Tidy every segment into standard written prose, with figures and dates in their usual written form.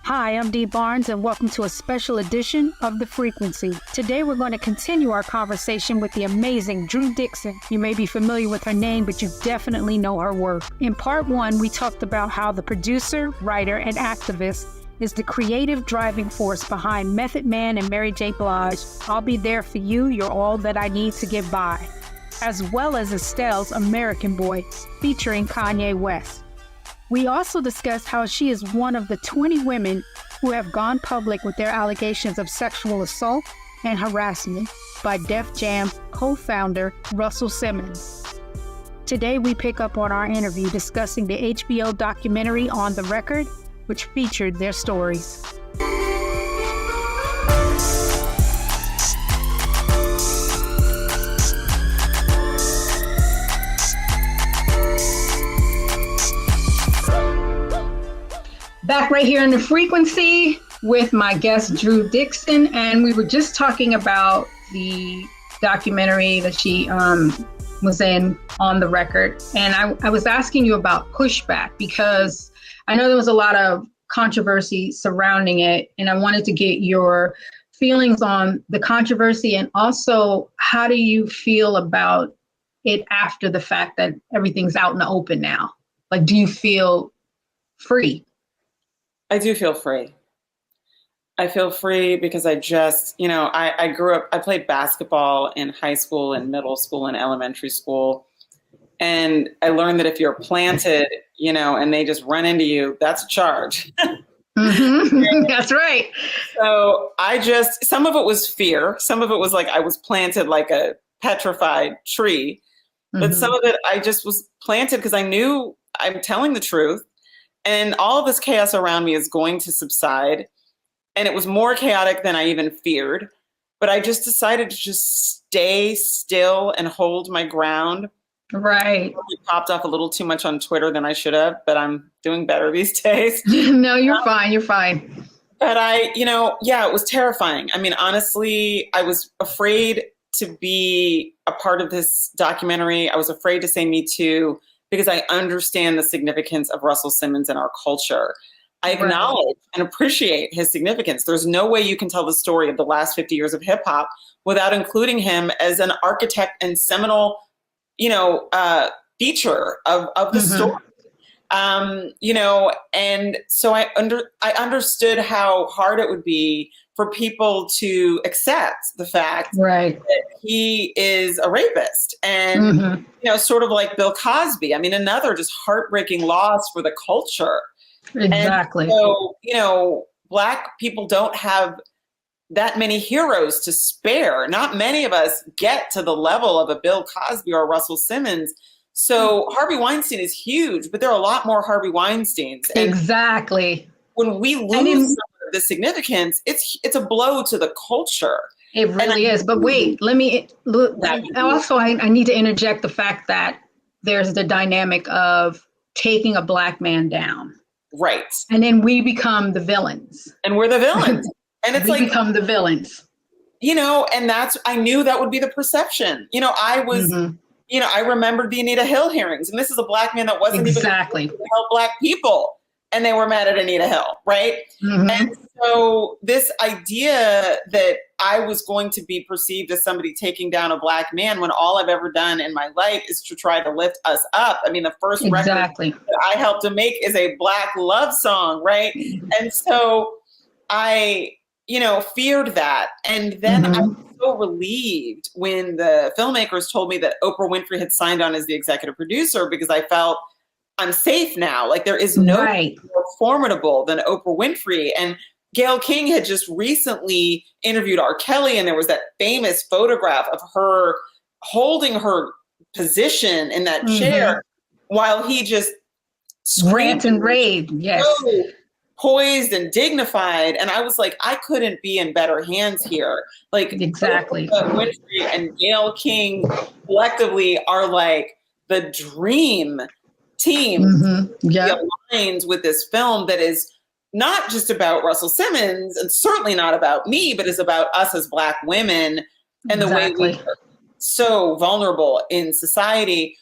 Hi, I'm Dee Barnes, and welcome to a special edition of The Frequency. Today, we're going to continue our conversation with the amazing Drew Dixon. You may be familiar with her name, but you definitely know her work. In part one, we talked about how the producer, writer, and activist is the creative driving force behind Method Man and Mary J. Blige. I'll Be There For You, You're All That I Need to Get By, as well as Estelle's American Boy, featuring Kanye West. We also discussed how she is one of the 20 women who have gone public with their allegations of sexual assault and harassment by Def Jam co-founder Russell Simmons. Today, we pick up on our interview discussing the HBO documentary On the Record, which featured their stories. Back right here in The Frequency with my guest, Drew Dixon. And we were just talking about the documentary that she was in, On the Record. And I was asking you about pushback because I know there was a lot of controversy surrounding it. And I wanted to get your feelings on the controversy and also how do you feel about it after the fact that everything's out in the open now? Like, do you feel free? I do feel free. I feel free because I just, I grew up, I played basketball in high school and middle school and elementary school. And I learned that if you're planted, and they just run into you, that's a charge. Mm-hmm. That's right. So some of it was fear. Some of it was like I was planted like a petrified tree. But some of it I just was planted because I knew I'm telling the truth. And all of this chaos around me is going to subside. And it was more chaotic than I even feared. But I just decided to just stay still and hold my ground. Right. I popped off a little too much on Twitter than I should have, but I'm doing better these days. No, you're fine. You're fine. But yeah, it was terrifying. I mean, honestly, I was afraid to be a part of this documentary. I was afraid to say Me Too because I understand the significance of Russell Simmons in our culture. I acknowledge and appreciate his significance. There's no way you can tell the story of the last 50 years of hip hop without including him as an architect and seminal, feature of the story. And so I understood how hard it would be for people to accept the fact that he is a rapist and, sort of like Bill Cosby. I mean, another just heartbreaking loss for the culture. Exactly. And so, Black people don't have that many heroes to spare. Not many of us get to the level of a Bill Cosby or Russell Simmons. So Harvey Weinstein is huge, but there are a lot more Harvey Weinsteins. And exactly. when we lose some of the significance, it's a blow to the culture. It really is. But wait, I need to interject the fact that there's the dynamic of taking a Black man down. Right. And then we become the villains. And we're the villains. And it's we become the villains. And I knew that would be the perception. I was, I remembered the Anita Hill hearings, and this is a Black man that wasn't even to help Black people. And they were mad at Anita Hill, right? And so this idea that I was going to be perceived as somebody taking down a Black man when all I've ever done in my life is to try to lift us up. I mean, the first record that I helped to make is a Black love song, right? And so I, feared that. And then I was so relieved when the filmmakers told me that Oprah Winfrey had signed on as the executive producer, because I felt I'm safe now. Like, there is no more formidable than Oprah Winfrey. And Gayle King had just recently interviewed R. Kelly, and there was that famous photograph of her holding her position in that chair while he just rant and rave. Yes. So poised and dignified. And I was like, I couldn't be in better hands here. Like, exactly. Oprah Winfrey and Gayle King collectively are like the dream team. Aligns with this film that is not just about Russell Simmons, and certainly not about me, but is about us as Black women and the way we are so vulnerable in society.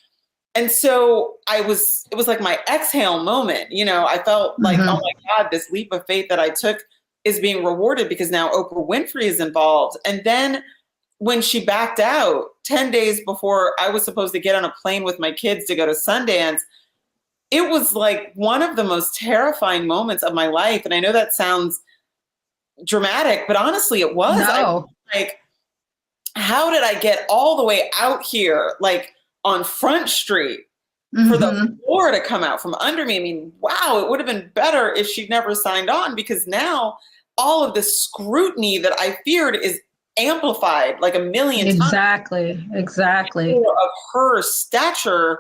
And so it was like my exhale moment. I felt like, oh my God, this leap of faith that I took is being rewarded because now Oprah Winfrey is involved. And then when she backed out 10 days before I was supposed to get on a plane with my kids to go to Sundance, it was like one of the most terrifying moments of my life. And I know that sounds dramatic, but honestly, it was. No. Like, how did I get all the way out here, like on Front Street, for the floor to come out from under me? I mean, wow, it would have been better if she'd never signed on, because now all of the scrutiny that I feared is amplified like a million times. Exactly. Of her stature.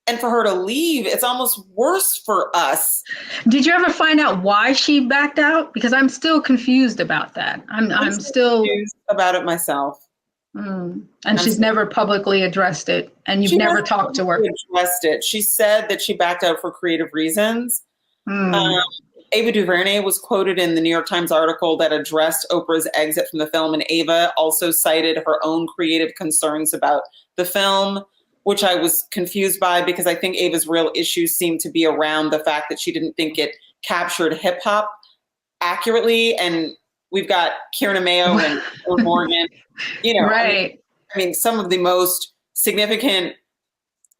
And for her to leave, it's almost worse for us. Did you ever find out why she backed out? Because I'm still confused about that. I'm still confused about it myself. And she's never publicly addressed it, and you've never talked to her. Addressed it. She said that she backed out for creative reasons. Ava DuVernay was quoted in the New York Times article that addressed Oprah's exit from the film, and Ava also cited her own creative concerns about the film, which I was confused by, because I think Ava's real issues seemed to be around the fact that she didn't think it captured hip hop accurately. And we've got Kieran Mayo and Morgan, right. I mean, some of the most significant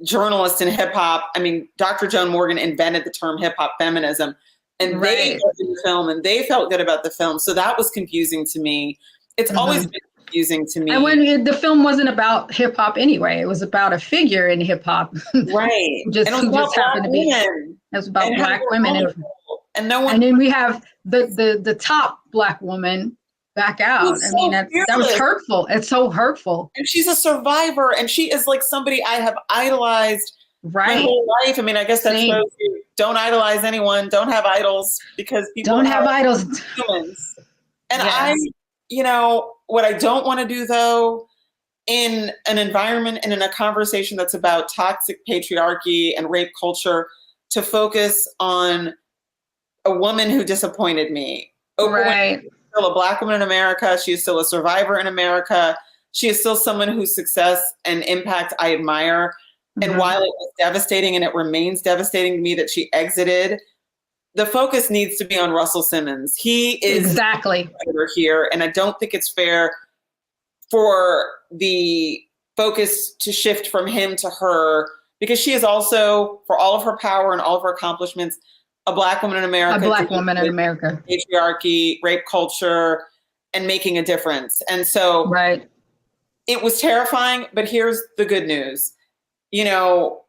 journalists in hip hop. I mean, Dr. Joan Morgan invented the term hip hop feminism, and they were in the film and they felt good about the film. So that was confusing to me. It's always been confusing to me. And when the film wasn't about hip hop anyway, it was about a figure in hip hop, right? Who just happened to be. It was about Black women, and no one. And then we have the top Black woman back out. I mean, that was hurtful. It's so hurtful. And she's a survivor, and she is like somebody I have idolized my whole life. I mean, I guess that shows you, don't idolize anyone. Don't have idols, because people don't have idols. Humans. And what I don't want to do, though, in an environment and in a conversation that's about toxic patriarchy and rape culture, to focus on a woman who disappointed me. Oprah Right. Winfrey is still a Black woman in America. She is still a survivor in America. She is still someone whose success and impact I admire. Mm-hmm. And while it was devastating, and it remains devastating to me that she exited, the focus needs to be on Russell Simmons. He is exactly here, and I don't think it's fair for the focus to shift from him to her, because she is also, for all of her power and all of her accomplishments, a Black woman in America. A Black woman in America. Patriarchy, rape culture, and making a difference. And so right. It was terrifying, but here's the good news. You know,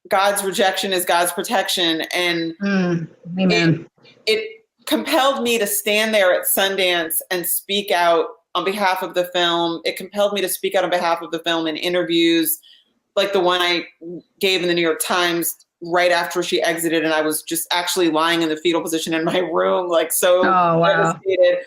God's rejection is God's protection. And amen. It compelled me to stand there at Sundance and speak out on behalf of the film. It compelled me to speak out on behalf of the film in interviews, like the one I gave in the New York Times right after she exited, and I was just actually lying in the fetal position in my room, like so devastated.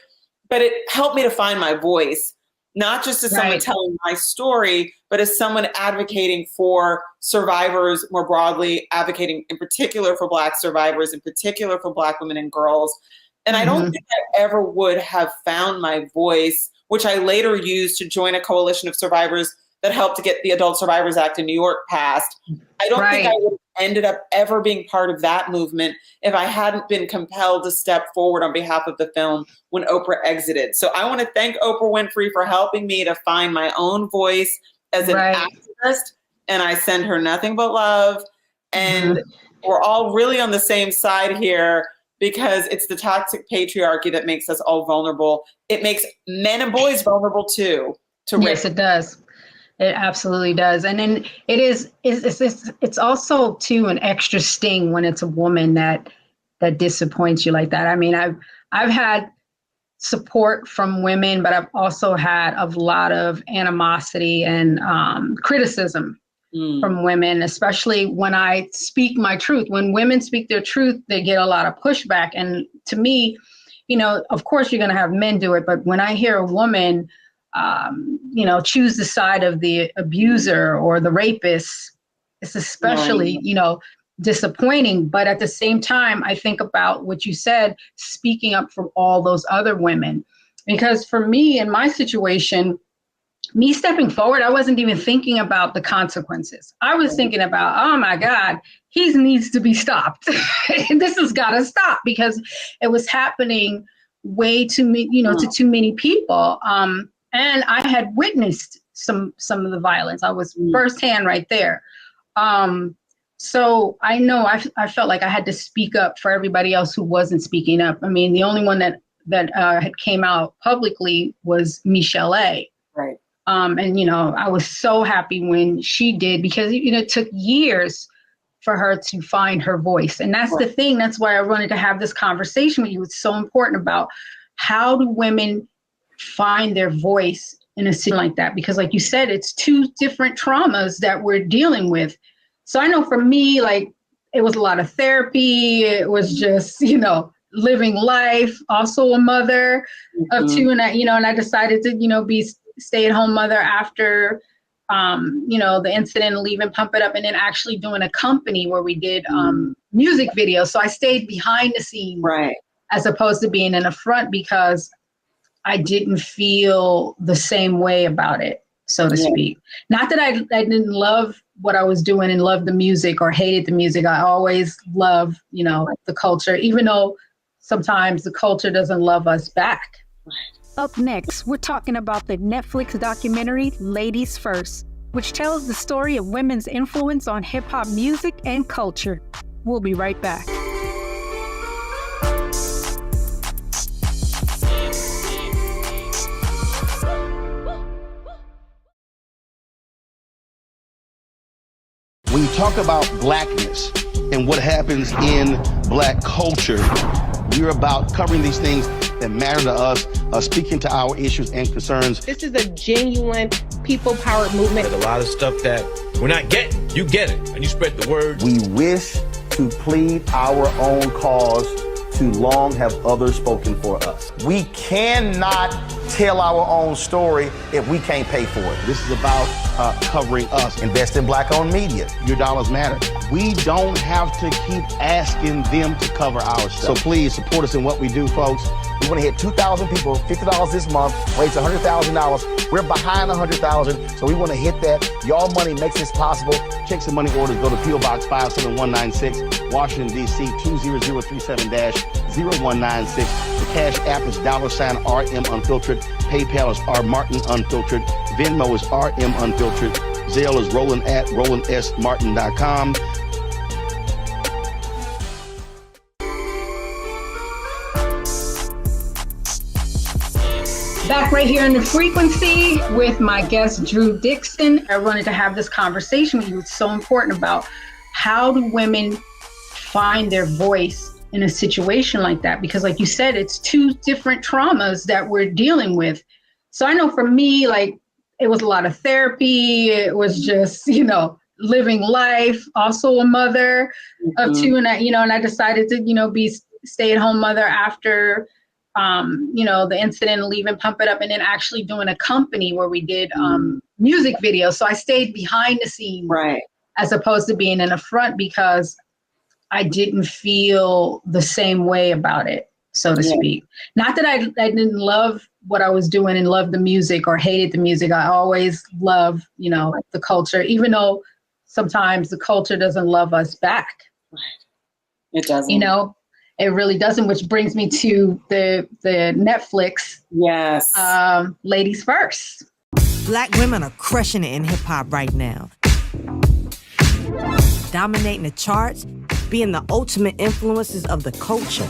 But it helped me to find my voice, not just as someone telling my story, but as someone advocating for survivors more broadly, advocating in particular for Black survivors, in particular for Black women and girls. And I don't think I ever would have found my voice, which I later used to join a coalition of survivors that helped to get the Adult Survivors Act in New York passed. I don't think I would have ended up ever being part of that movement if I hadn't been compelled to step forward on behalf of the film when Oprah exited. So I want to thank Oprah Winfrey for helping me to find my own voice as an activist, and I send her nothing but love. And we're all really on the same side here, because it's the toxic patriarchy that makes us all vulnerable. It makes men and boys vulnerable too. Yes, it does. It absolutely does. And then it's also too an extra sting when it's a woman that disappoints you like that. I mean, I've had support from women, but I've also had a lot of animosity and criticism from women, especially when I speak my truth. When women speak their truth, they get a lot of pushback. And to me, you know, of course you're going to have men do it, but when I hear a woman choose the side of the abuser or the rapist, it's especially, disappointing. But at the same time, I think about what you said, speaking up for all those other women. Because for me, in my situation, me stepping forward, I wasn't even thinking about the consequences. I was thinking about, oh my God, he needs to be stopped. This has got to stop, because it was happening way too many, to too many people. And I had witnessed some of the violence. I was firsthand right there. So I know I felt like I had to speak up for everybody else who wasn't speaking up. I mean, the only one that had came out publicly was Michelle A. Right. And, I was so happy when she did, because, it took years for her to find her voice. And that's the thing. That's why I wanted to have this conversation with you. It's so important about how do women find their voice in a scene like that? Because like you said, it's two different traumas that we're dealing with. So I know for me, like, it was a lot of therapy. It was just, living life, also a mother of two. And I decided to, be stay-at-home mother after, the incident, leaving Pump It Up, and then actually doing a company where we did music videos. So I stayed behind the scenes as opposed to being in the front, because I didn't feel the same way about it, so to speak. Not that I didn't love what I was doing and loved the music or hated the music. I always loved, the culture, even though sometimes the culture doesn't love us back. Up next, we're talking about the Netflix documentary Ladies First, which tells the story of women's influence on hip-hop music and culture. We'll be right back. When you talk about blackness and what happens in Black culture, we're about covering these things that matter to us, speaking to our issues and concerns. This is a genuine people-powered movement. There's a lot of stuff that we're not getting. You get it, and you spread the word. We wish to plead our own cause. Too long have others spoken for us. We cannot tell our own story if we can't pay for it. This is about covering us. Invest in Black-owned media. Your dollars matter. We don't have to keep asking them to cover our stuff. So please support us in what we do, folks. We want to hit 2,000 people, $50 this month, raise $100,000. We're behind 100,000, so we want to hit that. Y'all money makes this possible. Checks and money orders go to P.O. Box 57196, Washington, D.C. 20037-0196. The Cash App is $RM Unfiltered. PayPal is R Martin Unfiltered. Venmo is RM Unfiltered. Zelle is Roland at RolandSMartin.com. Back right here in the frequency with my guest, Drew Dixon. I wanted to have this conversation with you. It's so important about how do women find their voice in a situation like that? Because like you said, it's two different traumas that we're dealing with. So I know for me, like, it was a lot of therapy. It was just, living life, also a mother of two. And I decided to, be stay-at-home mother after the incident, leaving Pump It Up, and then actually doing a company where we did music videos. So I stayed behind the scenes, right, as opposed to being in the front, because I didn't feel the same way about it, so to speak. Not that I didn't love what I was doing and loved the music or hated the music. I always loved, the culture, even though sometimes the culture doesn't love us back. Right. It doesn't. It really doesn't, which brings me to the Netflix. Yes. Ladies First. Black women are crushing it in hip hop right now. Dominating the charts, being the ultimate influences of the culture.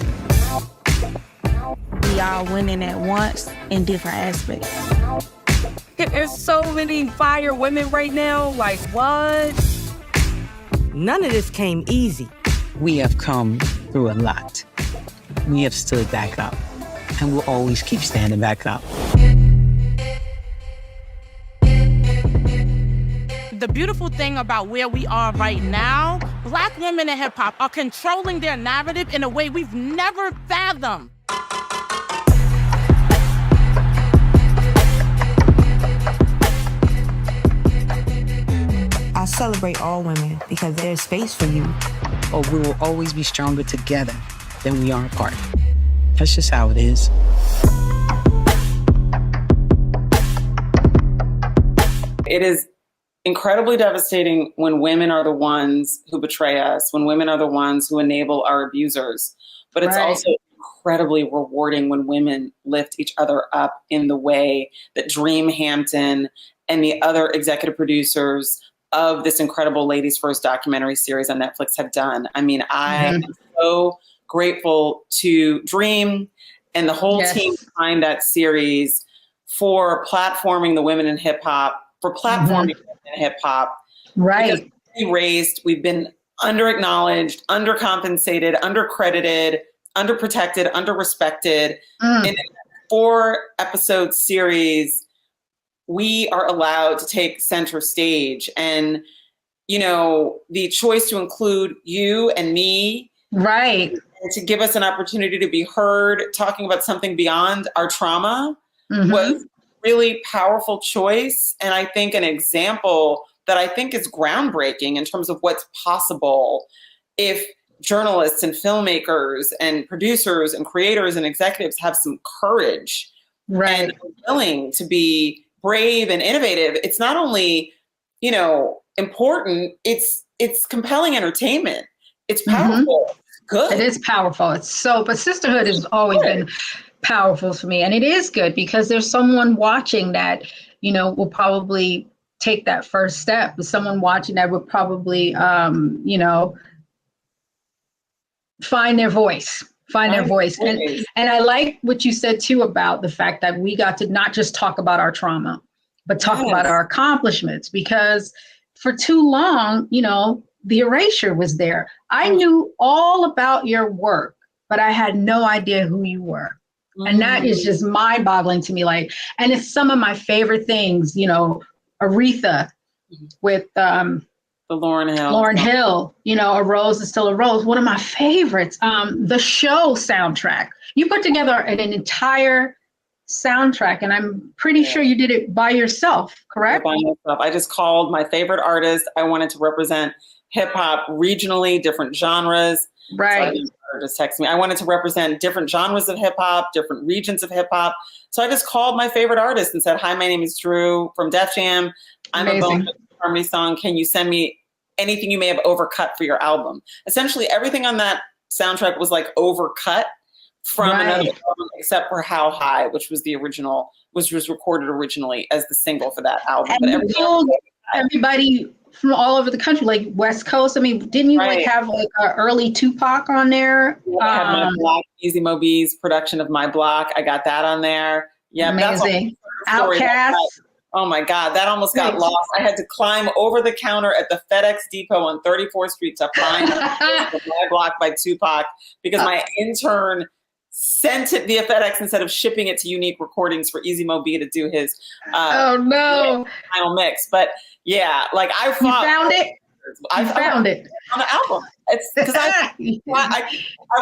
We are winning at once in different aspects. There's so many fire women right now, like what? None of this came easy. We have come through a lot. We have stood back up, and we'll always keep standing back up. The beautiful thing about where we are right now, Black women in hip hop are controlling their narrative in a way we've never fathomed. I celebrate all women because there's space for you. Or we will always be stronger together than we are apart. That's just how it is. It is incredibly devastating when women are the ones who betray us, when women are the ones who enable our abusers. But it's also incredibly rewarding when women lift each other up in the way that Dream Hampton and the other executive producers of this incredible Ladies First documentary series on Netflix have done. I mean, I am so grateful to Dream and the whole team behind that series for platforming the women in hip hop, for platforming women in hip hop. Right. We've been under-acknowledged, undercompensated, undercredited, underprotected, underrespected. In a 4-episode series, we are allowed to take center stage, and the choice to include you and me, right, and to give us an opportunity to be heard talking about something beyond our trauma was really powerful choice, and I think an example that I think is groundbreaking in terms of what's possible if journalists and filmmakers and producers and creators and executives have some courage and are willing to be brave and innovative. It's not only, important, it's compelling entertainment. It's powerful. It's good. It is powerful. But sisterhood has always been powerful for me. And it is good because there's someone watching that, will probably take that first step. There's someone watching that would probably, find their voice. And I like what you said too about the fact that we got to not just talk about our trauma, but talk about our accomplishments, because for too long, the erasure was there. I knew all about your work, but I had no idea who you were. And that is just mind-boggling to me. And it's some of my favorite things, Aretha with the Lauryn Hill, A Rose is Still a Rose. One of my favorites. The Show soundtrack. You put together an entire soundtrack, and I'm pretty sure you did it by yourself, correct? By myself. I just called my favorite artist. I wanted to represent hip hop regionally, different genres. Right. So I just text me. I wanted to represent different genres of hip hop, different regions of hip hop. So I just called my favorite artist and said, "Hi, my name is Drew from Def Jam. I'm a Bone Thugs Harmony song. Can you send me anything you may have overcut for your album?" Essentially, everything on that soundtrack was like overcut from another album, except for "How High," which was the original, which was recorded originally as the single for that album. And but you told everybody from all over the country, like West Coast. I mean, didn't you like have like an early Tupac on there? Yeah, I had My Block, Easy Mo Bee's production of My Block. I got that on there. Yeah, amazing. Outkast. Oh my God, that almost got lost. I had to climb over the counter at the FedEx Depot on 34th Street to find My Block by Tupac because my intern sent it via FedEx instead of shipping it to Unique Recordings for Easy Mo Bee to do his final mix. But yeah, like I found it. I found it on the album. It's because I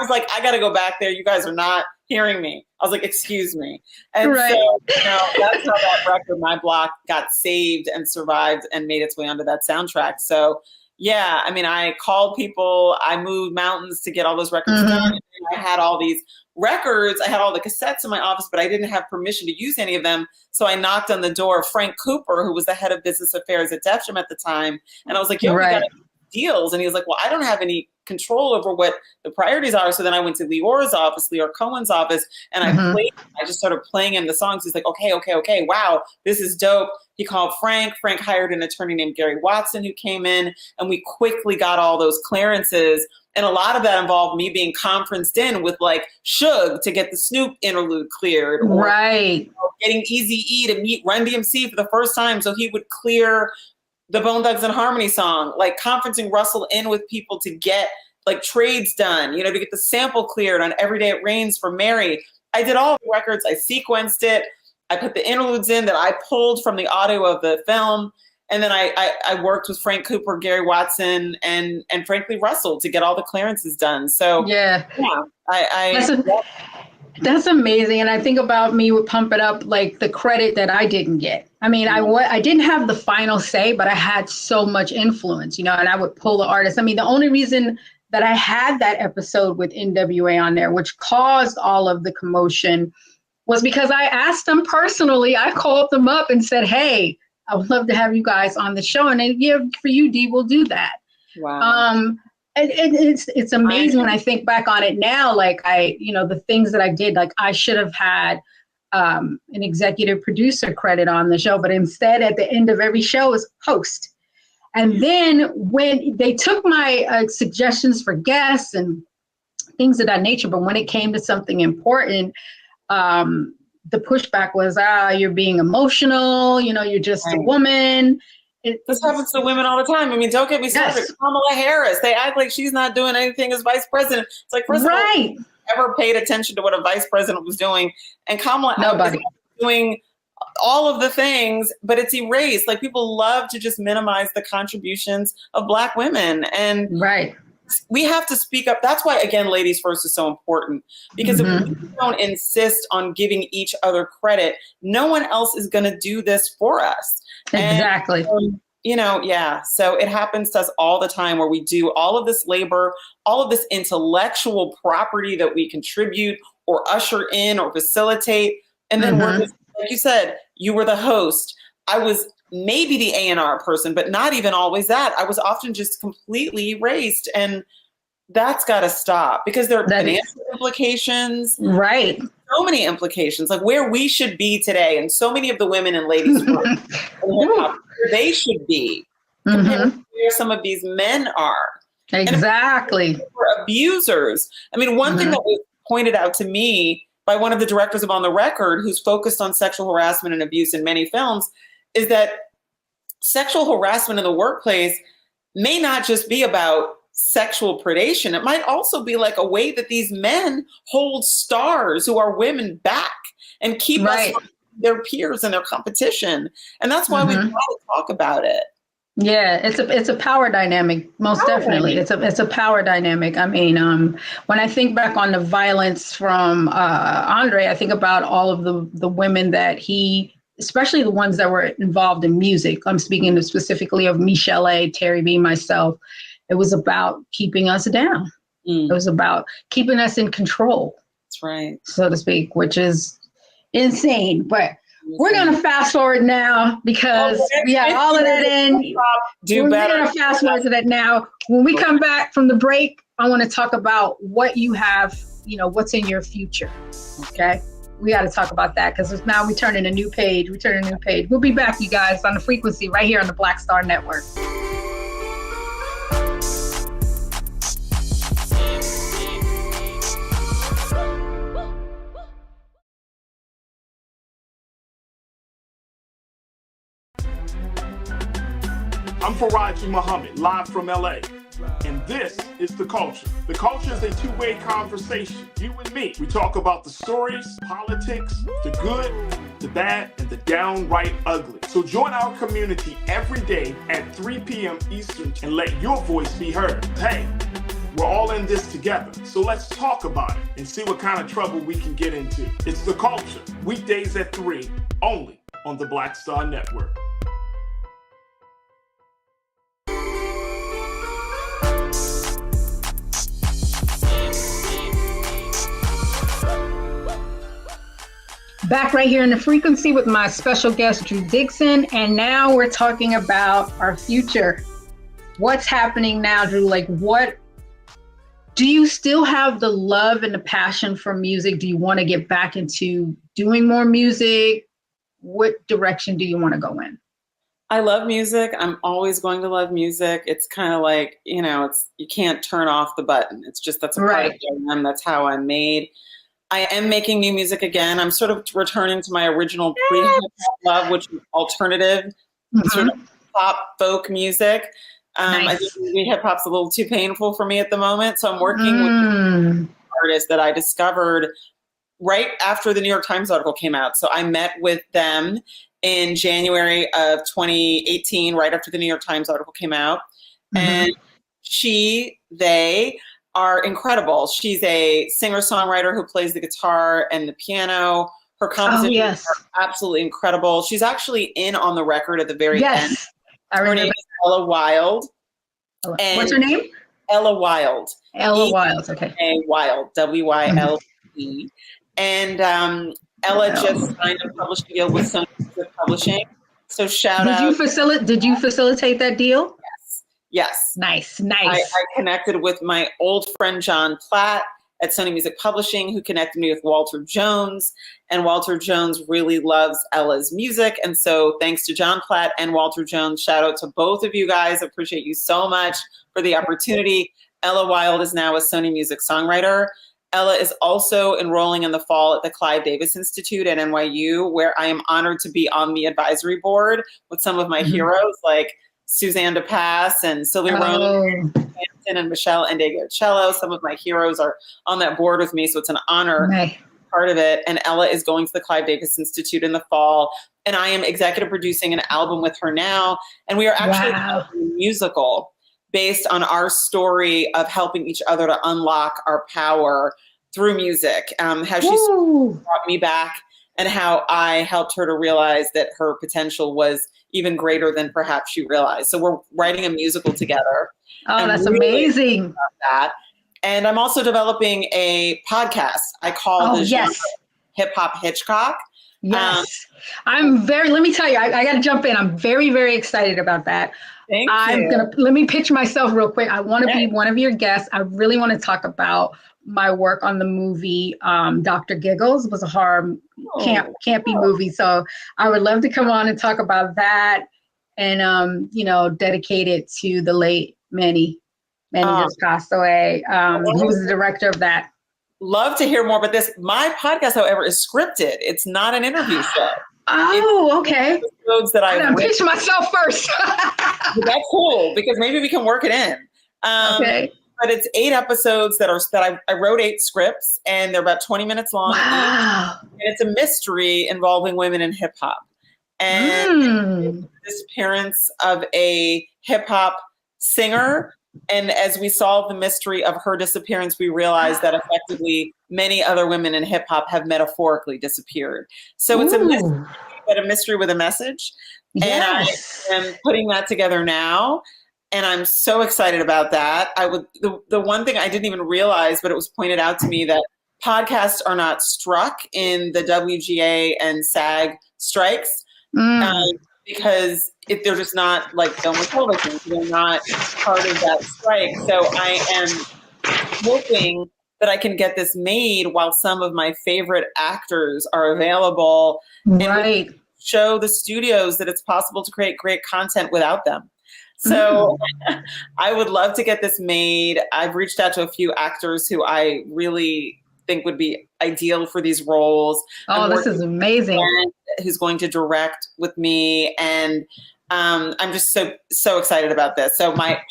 was like, I got to go back there. You guys are not hearing me. I was like, excuse me. And so, that's how that record, My Block, got saved and survived and made its way onto that soundtrack. So yeah, I mean, I called people, I moved mountains to get all those records done. I had all these records, I had all the cassettes in my office, but I didn't have permission to use any of them. So I knocked on the door of Frank Cooper, who was the head of business affairs at Def Jam at the time. And I was like, yo, we got deals. And he was like, well, I don't have any control over what the priorities are. So then I went to Leor's office, Leor Cohen's office, and I just started playing him the songs. He's like, okay. Wow, this is dope. He called Frank. Frank hired an attorney named Gary Watson who came in, and we quickly got all those clearances. And a lot of that involved me being conferenced in with like Suge to get the Snoop interlude cleared. Or, getting Eazy-E to meet Run DMC for the first time so he would clear the Bone Thugs and Harmony song, like conferencing Russell in with people to get like trades done, to get the sample cleared on Every Day It Rains for Mary. I did all the records. I sequenced it. I put the interludes in that I pulled from the audio of the film. And then I worked with Frank Cooper, Gary Watson, and frankly, Russell to get all the clearances done. So that's amazing. And I think about me with Pump It Up, like the credit that I didn't get. I mean, I didn't have the final say, but I had so much influence, and I would pull the artist. I mean, the only reason that I had that episode with NWA on there, which caused all of the commotion, was because I asked them personally. I called them up and said, hey, I would love to have you guys on the show. And they, for you, Dee, we'll do that. Wow. It's amazing when I think back on it now, like the things that I did, like I should have had an executive producer credit on the show, but instead at the end of every show is host. And then when they took my suggestions for guests and things of that nature, but when it came to something important, the pushback was, you're being emotional, you're just a woman. This happens to women all the time. I mean, don't get me started. Kamala Harris, they act like she's not doing anything as vice president. It's like, first of all, ever paid attention to what a vice president was doing? And Kamala was doing all of the things, but it's erased. Like, people love to just minimize the contributions of Black women. And we have to speak up. That's why, again, Ladies First is so important, because if we don't insist on giving each other credit, no one else is going to do this for us. Exactly. And, so it happens to us all the time where we do all of this labor, all of this intellectual property that we contribute or usher in or facilitate. And then we're just, like you said, you were the host. I was maybe the A&R person, but not even always that. I was often just completely erased. And that's got to stop, because there are financial implications. Right. So many implications, like where we should be today. And so many of the women and ladies where they should be compared to where some of these men are. Exactly. For abusers. I mean, one thing that was pointed out to me by one of the directors of On the Record, who's focused on sexual harassment and abuse in many films, is that sexual harassment in the workplace may not just be about sexual predation. It might also be like a way that these men hold stars who are women back and keep us from their peers and their competition. And that's why we've got to talk about it. Yeah, it's a power dynamic, most definitely. It's a power dynamic. I mean, when I think back on the violence from Andre, I think about all of the women that he, especially the ones that were involved in music. I'm speaking specifically of Michelle A., Terry B., myself. It was about keeping us down. It was about keeping us in control. That's right. So to speak, which is insane. But we're going to fast forward now because we have all of that in. We're going to fast forward to that now. When we come back from the break, I want to talk about what you have, what's in your future. Okay. We got to talk about that because now we turn in a new page. We'll be back, you guys, on The Frequency right here on the Black Star Network. I'm Faraji Muhammad, live from LA. And this is The Culture. The Culture is a two-way conversation. You and me. We talk about the stories, politics, the good, the bad, and the downright ugly. So join our community every day at 3 p.m. Eastern and let your voice be heard. Hey, we're all in this together. So let's talk about it and see what kind of trouble we can get into. It's The Culture. Weekdays at 3, only on the Black Star Network. Back right here in The Frequency with my special guest, Drew Dixon. And now we're talking about our future. What's happening now, Drew? What do you still have the love and the passion for music? Do you want to get back into doing more music? What direction do you want to go in? I love music. I'm always going to love music. It's kind of like, you can't turn off the button. It's just, that's a part of who I am. That's how I'm made. I am making new music again. I'm sort of returning to my original pre-hip love, which is alternative, sort of pop folk music. I think hip hop's a little too painful for me at the moment. So I'm working with artists that I discovered right after the New York Times article came out. So I met with them in January of 2018, right after the New York Times article came out. And they are incredible. She's a singer-songwriter who plays the guitar and the piano. Her compositions are absolutely incredible. She's actually in on the record at the very end. Her name is Ella Wild. What's her name? Ella Wild. Ella Wild, okay. Wild, W-Y-L-E. And Ella just signed a publishing deal with Sony Music Publishing. So shout out. Did you facilitate that deal? Yes. Nice. I connected with my old friend John Platt at Sony Music Publishing, who connected me with Walter Jones. And Walter Jones really loves Ella's music. And so thanks to John Platt and Walter Jones, shout out to both of you guys. Appreciate you so much for the opportunity. Ella Wild is now a Sony Music songwriter. Ella is also enrolling in the fall at the Clive Davis Institute at NYU, where I am honored to be on the advisory board with some of my heroes like Suzanne DePass and Sylvia Rome and Michelle Endegocello. Some of my heroes are on that board with me, so it's an honor part of it. And Ella is going to the Clive Davis Institute in the fall, and I am executive producing an album with her now. And we are actually developing a musical based on our story of helping each other to unlock our power through music. How she brought me back and how I helped her to realize that her potential was even greater than perhaps she realized. So we're writing a musical together. Oh, that's amazing. About that. And I'm also developing a podcast. I call the genre Hip Hop Hitchcock. Yes. Let me tell you, I got to jump in. I'm very, very excited about that. Thank you. Let me pitch myself real quick. I want to be one of your guests. I really want to talk about my work on the movie Dr. Giggles. It was a horror campy movie. So I would love to come on and talk about that and, dedicate it to the late Manny just passed away. He was the director of that. Love to hear more about this. My podcast, however, is scripted. It's not an interview show. Oh, okay. Episodes that I'm going to pitch myself first. That's cool, because maybe we can work it in. Okay. But it's 8 episodes that I wrote 8 scripts, and they're about 20 minutes long. Wow. And it's a mystery involving women in hip hop. And the disappearance of a hip hop singer. And as we solve the mystery of her disappearance, we realize that effectively many other women in hip hop have metaphorically disappeared. So it's a mystery, but a mystery with a message. Yes. And I am putting that together now. And I'm so excited about that. The one thing I didn't even realize, but it was pointed out to me, that podcasts are not struck in the WGA and SAG strikes because they're just not like film or television. They're not part of that strike. So I am hoping that I can get this made while some of my favorite actors are available, right? And show the studios that it's possible to create great content without them. So I would love to get this made. I've reached out to a few actors who I really think would be ideal for these roles. Oh, this is amazing. Who's going to direct with me. And I'm just so excited about this. So I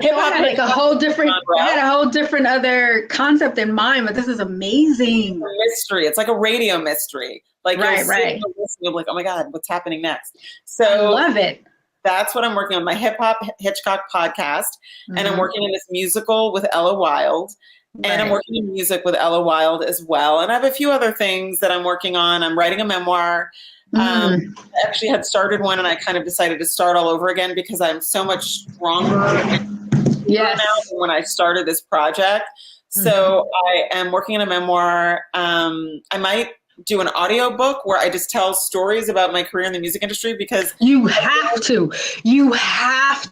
had like a whole different other concept in mind, but this is amazing. Mystery. It's like a radio mystery. Like you're like, oh my God, what's happening next? So I love it. That's what I'm working on, my Hip Hop Hitchcock podcast. And I'm working in this musical with Ella Wild. And I'm working in music with Ella Wild as well. And I have a few other things that I'm working on. I'm writing a memoir. I actually had started one and I kind of decided to start all over again because I'm so much stronger now than when I started this project. So I am working on a memoir. I might do an audio book where I just tell stories about my career in the music industry, because you have to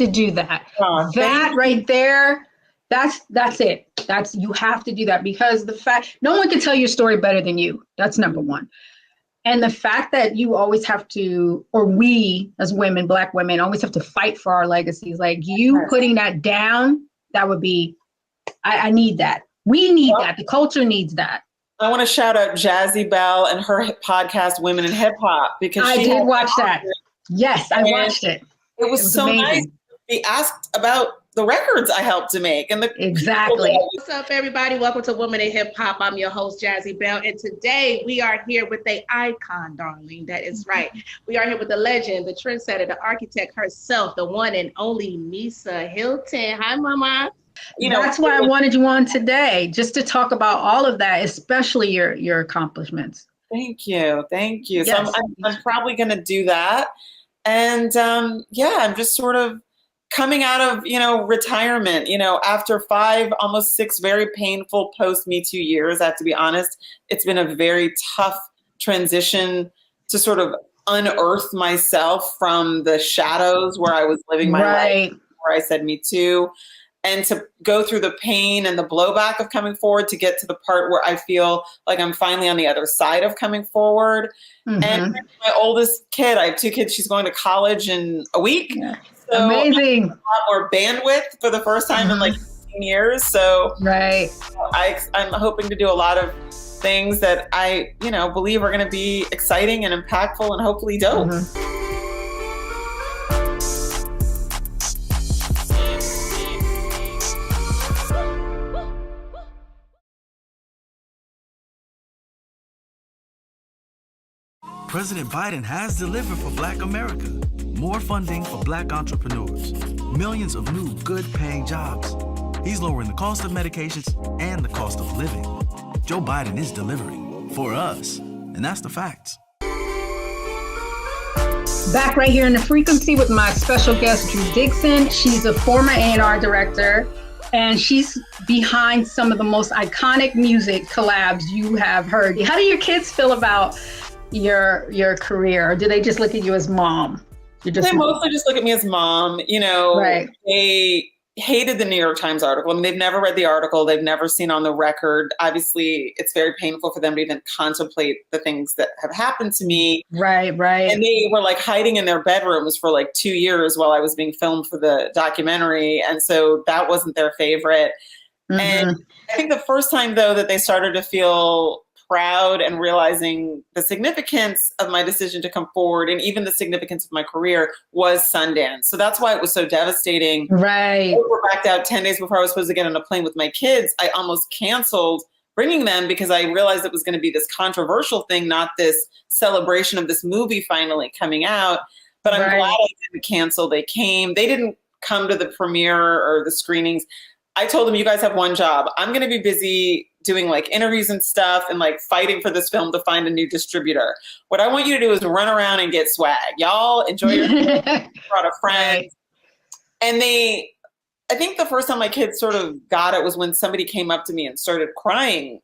do that. That right there, that's it. You have to do that, because the fact no one can tell your story better than you. That's number one. And the fact that you always have to, or we as women, Black women, always have to fight for our legacies. Like you putting that down, that would be, I need that. We need that. The culture needs that. I want to shout out Jazzy Bell and her podcast, Women in Hip Hop, because I did watch that. Yes, I watched it. It was so amazing. Nice to be asked about the records I helped to make. And exactly. What's up, everybody? Welcome to Women in Hip Hop. I'm your host, Jazzy Bell. And today we are here with the icon, darling. That is right. We are here with the legend, the trendsetter, the architect herself, the one and only Nisa Hilton. Hi, Mama. That's why I wanted you on today, just to talk about all of that, especially your accomplishments. Thank you. Yes. So I'm probably going to do that. And I'm just sort of coming out of, retirement, after 5, almost 6 very painful post-Me Too years. I have to be honest, it's been a very tough transition to sort of unearth myself from the shadows where I was living my life, where I said Me Too. And to go through the pain and the blowback of coming forward to get to the part where I feel like I'm finally on the other side of coming forward. And my oldest kid, I have 2 kids, she's going to college in a week. Yeah. So amazing. I have a lot more bandwidth for the first time in like 15 years. So I'm hoping to do a lot of things that I, believe are going to be exciting and impactful and hopefully dope. President Biden has delivered for Black America. More funding for Black entrepreneurs. Millions of new good-paying jobs. He's lowering the cost of medications and the cost of living. Joe Biden is delivering for us, and that's the facts. Back right here in The Frequency with my special guest, Drew Dixon. She's a former A&R director, and she's behind some of the most iconic music collabs you have heard. How do your kids feel about your career, or do they just look at you as mom? They mostly just look at me as mom. They hated the New York Times article. I mean, they've never read the article. They've never seen on the record. Obviously, it's very painful for them to even contemplate the things that have happened to me. Right. And they were like hiding in their bedrooms for like 2 years while I was being filmed for the documentary. And so that wasn't their favorite. And I think the first time, though, that they started to feel proud and realizing the significance of my decision to come forward and even the significance of my career was Sundance. So that's why it was so devastating. Right. We were backed out 10 days before I was supposed to get on a plane with my kids. I almost canceled bringing them because I realized it was going to be this controversial thing, not this celebration of this movie finally coming out. But I'm glad I didn't cancel. They came. They didn't come to the premiere or the screenings. I told them, you guys have one job. I'm going to be busy doing like interviews and stuff and like fighting for this film to find a new distributor. What I want you to do is run around and get swag. Y'all enjoy your brought a friend. And I think the first time my kids sort of got it was when somebody came up to me and started crying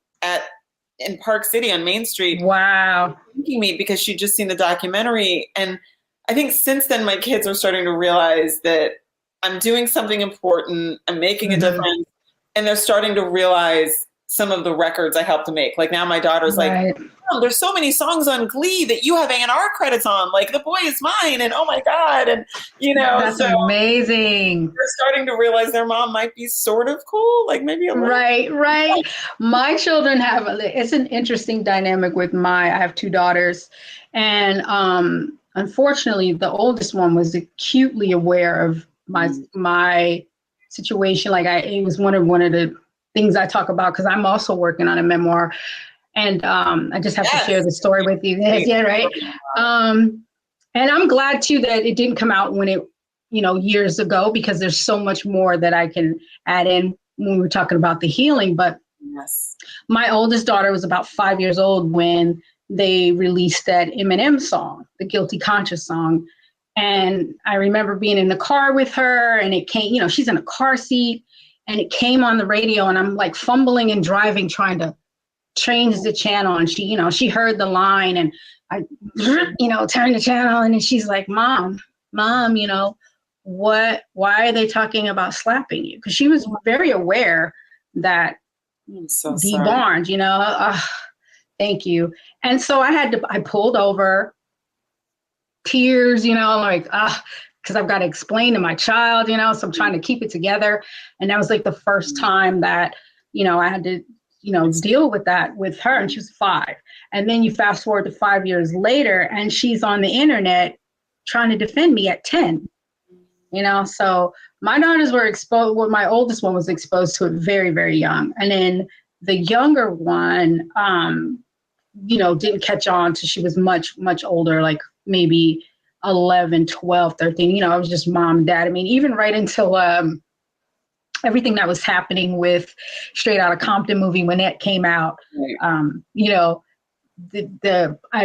in Park City on Main Street. Wow. Thanking me because she'd just seen the documentary. And I think since then my kids are starting to realize that I'm doing something important, I'm making a difference, and they're starting to realize some of the records I helped to make. Like now my daughter's like, oh, there's so many songs on Glee that you have A&R credits on, like The Boy Is Mine, and oh my God. And, that's amazing. They're starting to realize their mom might be sort of cool, like maybe a little. Right. My children it's an interesting dynamic with I have 2 daughters, and unfortunately the oldest one was acutely aware of my situation. Like it was one of the things I talk about, because I'm also working on a memoir, and I just have to share the story with you. Yeah, right. And I'm glad too that it didn't come out when it, years ago, because there's so much more that I can add in when we're talking about the healing. But my oldest daughter was about 5 years old when they released that Eminem song, the Guilty Conscious song. And I remember being in the car with her, and it came, she's in a car seat, and it came on the radio, and I'm like fumbling and driving, trying to change the channel. And she heard the line, and I, turned the channel, and then she's like, Mom, why are they talking about slapping you? Because she was very aware that Dee Barnes, thank you. And so I pulled over, tears, because I've got to explain to my child, so I'm trying to keep it together. And that was like the first time that, I had to, deal with that with her, and she was 5. And then you fast forward to 5 years later, and she's on the internet trying to defend me at 10, so my daughters were exposed. Well, my oldest one was exposed to it very, very young. And then the younger one, didn't catch on till she was much, much older, like maybe 11, 12, 13, I was just mom, dad. I mean, even right until everything that was happening with Straight Outta Compton movie, when that came out, I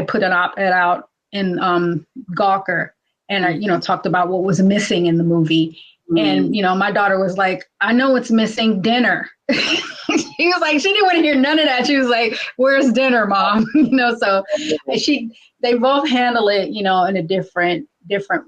put an op-ed out in Gawker, and I, talked about what was missing in the movie. And, my daughter was like, I know what's missing, dinner. She was like, she didn't want to hear none of that. She was like, where's dinner, Mom? So they both handle it, in a different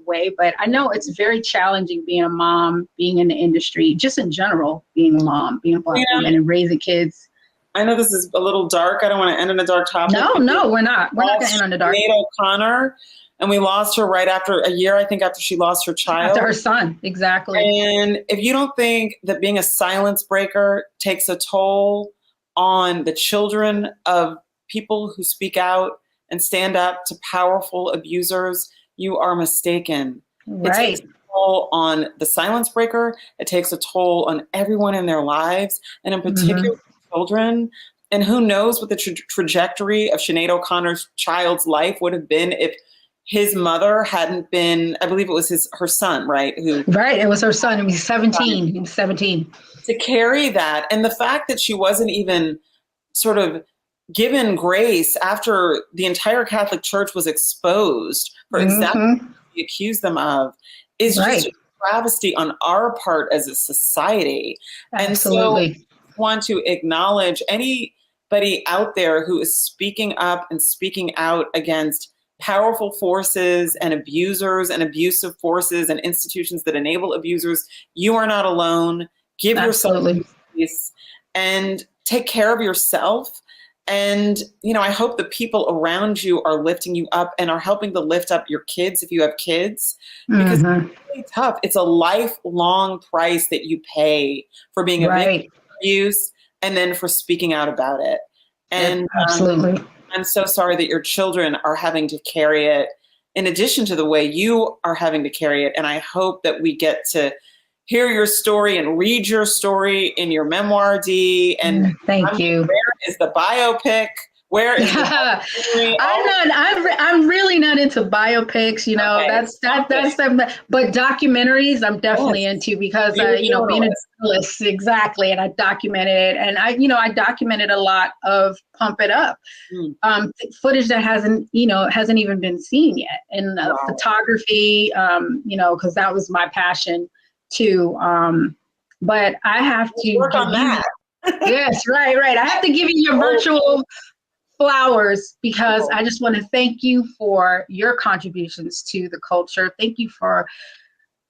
way. But I know it's very challenging being a mom, being in the industry, just in general, being a mom, being a Black woman and raising kids. I know this is a little dark. I don't want to end on a dark topic. No, we're not. We're not going to end on the dark. Sinead O'Connor, and we lost her right after a year, I think, after she lost her child. After her son, exactly. And if you don't think that being a silence breaker takes a toll on the children of people who speak out and stand up to powerful abusers, you are mistaken. Right. It takes a toll on the silence breaker. It takes a toll on everyone in their lives, and in particular children. And who knows what the trajectory of Sinead O'Connor's child's life would have been if his mother hadn't been, I believe it was her son, right? Right, it was her son. He was 17. He was 17. To carry that, and the fact that she wasn't even sort of given grace after the entire Catholic Church was exposed for exactly what we accused them of, is just a travesty on our part as a society. Absolutely. And so I want to acknowledge anybody out there who is speaking up and speaking out against powerful forces and abusers and abusive forces and institutions that enable abusers. You are not alone. Give yourself peace and take care of yourself. And, I hope the people around you are lifting you up and are helping to lift up your kids if you have kids, because it's really tough. It's a lifelong price that you pay for being a victim of abuse and then for speaking out about it. And absolutely. I'm so sorry that your children are having to carry it in addition to the way you are having to carry it. And I hope that we get to hear your story and read your story in your memoir, Dee. And thank you. Where is the biopic? Where is I'm really not into biopics, that's but documentaries I'm definitely into, because being a journalist, exactly, and I documented it, and I documented a lot of Pump It Up, footage that hasn't even been seen yet, and photography, because that was my passion too. But I have to work on that. Yes, right. I have to give you your virtual flowers because I just want to thank you for your contributions to the culture. Thank you for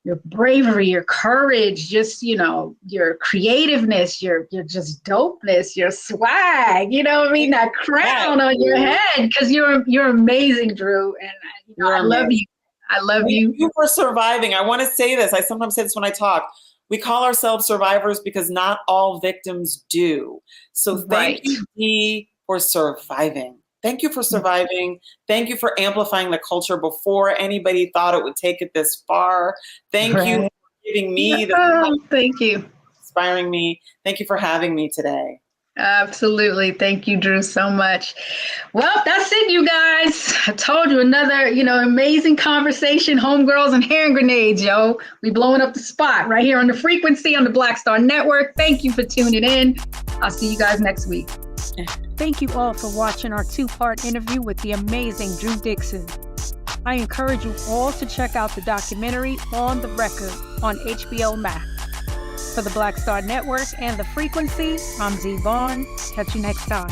your bravery, your courage, just, your creativeness, your just dopeness, your swag, that crown on your head, because you're amazing, Drew. And I love you. I love you. Thank you for surviving. I want to say this. I sometimes say this when I talk. We call ourselves survivors because not all victims do. So thank you, Dee, for surviving. Thank you for surviving. Thank you for amplifying the culture before anybody thought it would take it this far. Thank you for giving me thank you. Inspiring me. Thank you for having me today. Absolutely. Thank you, Drew, so much. Well, that's it, you guys. I told you another, amazing conversation, homegirls and hand grenades, yo. We blowing up the spot right here on the frequency on the Black Star Network. Thank you for tuning in. I'll see you guys next week. Thank you all for watching our 2-part interview with the amazing Drew Dixon. I encourage you all to check out the documentary On the Record on HBO Max. For the Black Star Network and the Frequency, I'm Z Vaughn. Catch you next time.